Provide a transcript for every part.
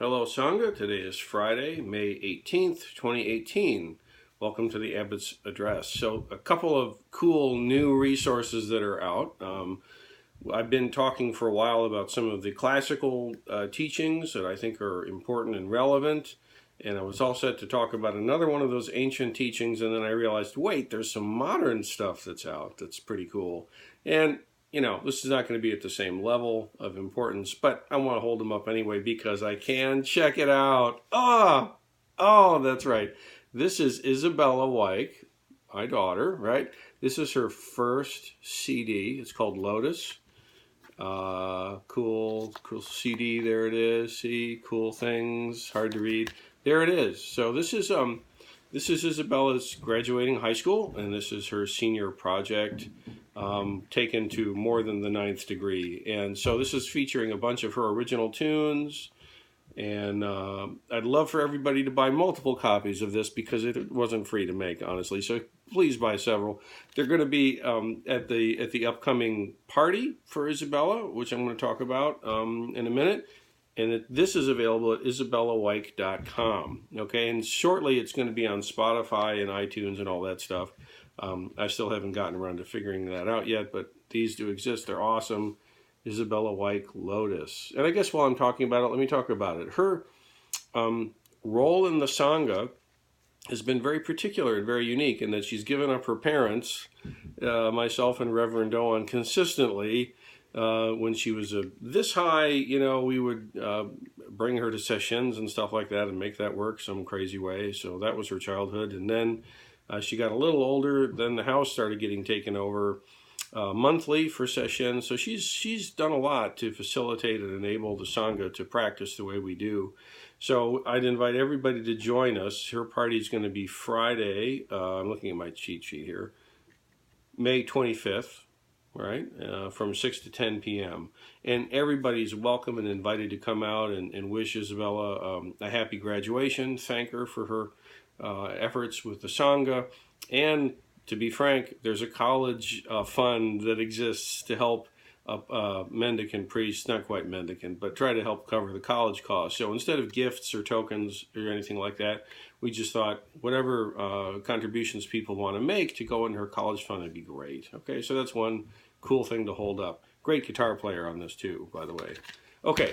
Hello Sangha, today is Friday, May 18th, 2018. Welcome to the Abbots Address. So a couple of cool new resources that are out. I've been talking for a while about some of the classical teachings that I think are important and relevant. And I was all set to talk about another one of those ancient teachings, and then I realized, wait, there's some modern stuff that's out that's pretty cool. And this is not going to be at the same level of importance, but I want to hold them up anyway because I can. Check it out. Oh, that's right. This is Isabella Wyke, my daughter, right? This is her first CD. It's called Lotus. Cool CD. There it is. See, cool things. Hard to read. There it is. So this is Isabella's graduating high school, and this is her senior project. Taken to more than the 9th degree. And so this is featuring a bunch of her original tunes. And I'd love for everybody to buy multiple copies of this because it wasn't free to make, honestly. So please buy several. They're going to be at the upcoming party for Isabella, which I'm going to talk about in a minute. And this is available at isabellawyke.com. Okay, and shortly it's going to be on Spotify and iTunes and all that stuff. I still haven't gotten around to figuring that out yet, but these do exist. They're awesome. Isabella Wyke, Lotus. And I guess while I'm talking about it, let me talk about it. Her role in the Sangha has been very particular and very unique in that she's given up her parents, myself and Reverend Doan, consistently. When she was this high, we would bring her to sessions and stuff like that and make that work some crazy way. So that was her childhood. And then she got a little older, then the house started getting taken over monthly for sessions. So she's done a lot to facilitate and enable the Sangha to practice the way we do. So I'd invite everybody to join us. Her party is going to be Friday. I'm looking at my cheat sheet here. May 25th, right? From 6 to 10 p.m. And everybody's welcome and invited to come out and wish Isabella a happy graduation, thank her for her efforts with the Sangha, and to be frank, there's a college fund that exists to help mendicant priests, not quite mendicant, but try to help cover the college costs. So instead of gifts or tokens or anything like that, we just thought whatever contributions people want to make to go in her college fund would be great. Okay, so that's one cool thing to hold up. Great guitar player on this too, by the way. Okay,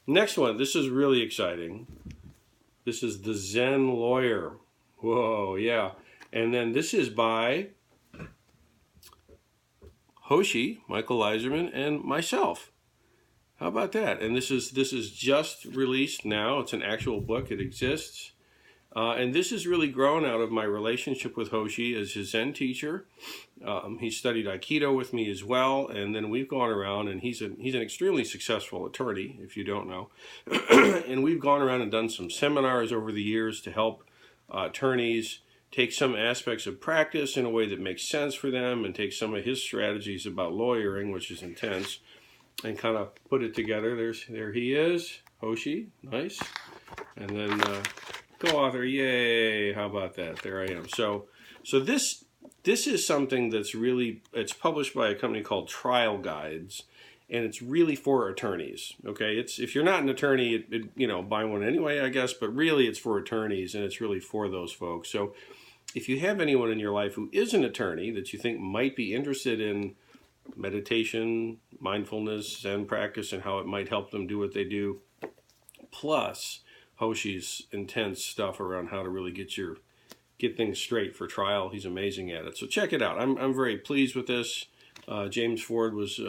next one. This is really exciting. This is The Zen Lawyer. Whoa, yeah. And then this is by Hoshi, Michael Iserman, and myself. How about that? And this is just released now. It's an actual book. It exists. And this has really grown out of my relationship with Hoshi as his Zen teacher. He studied Aikido with me as well, and then we've gone around, and he's an extremely successful attorney, if you don't know. And we've gone around and done some seminars over the years to help attorneys take some aspects of practice in a way that makes sense for them and take some of his strategies about lawyering, which is intense, and kind of put it together. There he is, Hoshi, nice. And then co-author, yay, how about that? There I am. So this is something that's really, it's published by a company called Trial Guides, and it's really for attorneys, okay? It's if you're not an attorney, buy one anyway, I guess, but really it's for attorneys, and it's really for those folks. So if you have anyone in your life who is an attorney that you think might be interested in meditation, mindfulness, Zen practice, and how it might help them do what they do, plus Hoshi's intense stuff around how to really get things straight for trial. He's amazing at it. So check it out. I'm very pleased with this. James Ford was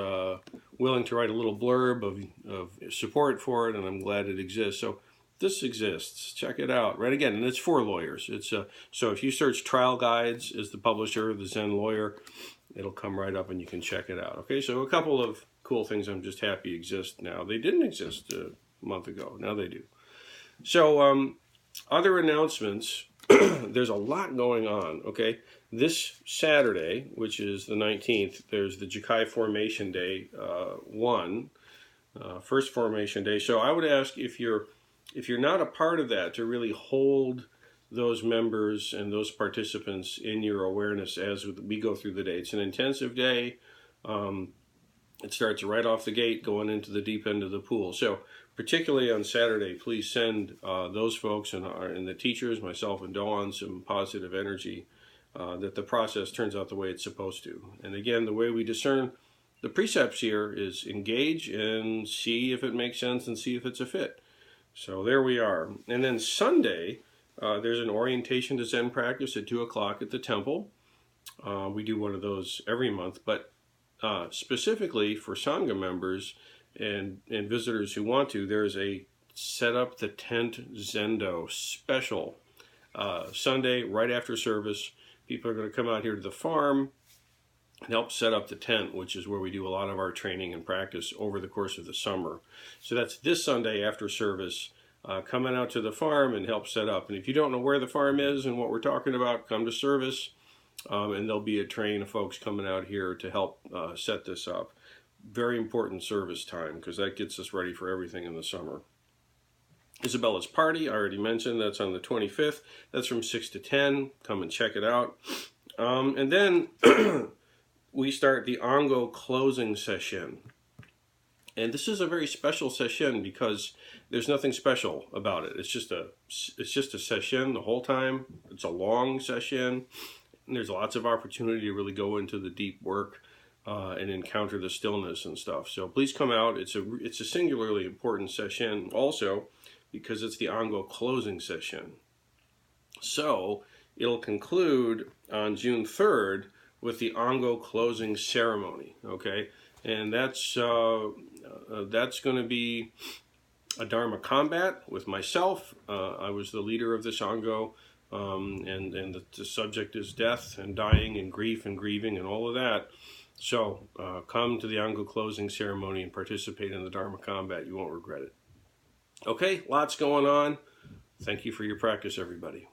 willing to write a little blurb of support for it, and I'm glad it exists. So this exists. Check it out. Right, again, and it's for lawyers. It's so if you search Trial Guides as the publisher, the Zen Lawyer, it'll come right up and you can check it out. Okay, so a couple of cool things I'm just happy exist now. They didn't exist a month ago. Now they do. So other announcements. There's a lot going on, okay? This Saturday, which is the 19th, there's the Jikai Formation Day 1, first Formation Day. So I would ask if you're not a part of that to really hold those members and those participants in your awareness as we go through the day. It's an intensive day. It starts right off the gate going into the deep end of the pool. So particularly on Saturday, please send those folks and the teachers, myself and Dawn, some positive energy that the process turns out the way it's supposed to. And again, the way we discern the precepts here is engage and see if it makes sense and see if it's a fit. So there we are. And then Sunday, there's an orientation to Zen practice at 2 o'clock at the temple. We do one of those every month, but specifically for Sangha members and visitors who want to, there's a Set Up the Tent Zendo special Sunday right after service. People are going to come out here to the farm and help set up the tent, which is where we do a lot of our training and practice over the course of the summer. So that's this Sunday after service, coming out to the farm and help set up. And if you don't know where the farm is and what we're talking about, come to service, and there'll be a train of folks coming out here to help set this up. Very important service time, because that gets us ready for everything in the summer. Isabella's party, I already mentioned, that's on the 25th. That's from 6 to 10. Come and check it out. And then we start the Ango closing session. And this is a very special session because there's nothing special about it. It's just a session the whole time. It's a long session. And there's lots of opportunity to really go into the deep work and encounter the stillness and stuff. So please come out. It's a singularly important session also because it's the Ango closing session. So it'll conclude on June 3rd with the Ango closing ceremony, okay? And that's going to be a Dharma combat with myself. I was the leader of this Ango, and the subject is death and dying and grief and grieving and all of that. So come to the Ango closing ceremony and participate in the Dharma combat. You won't regret it. Okay, lots going on. Thank you for your practice, everybody.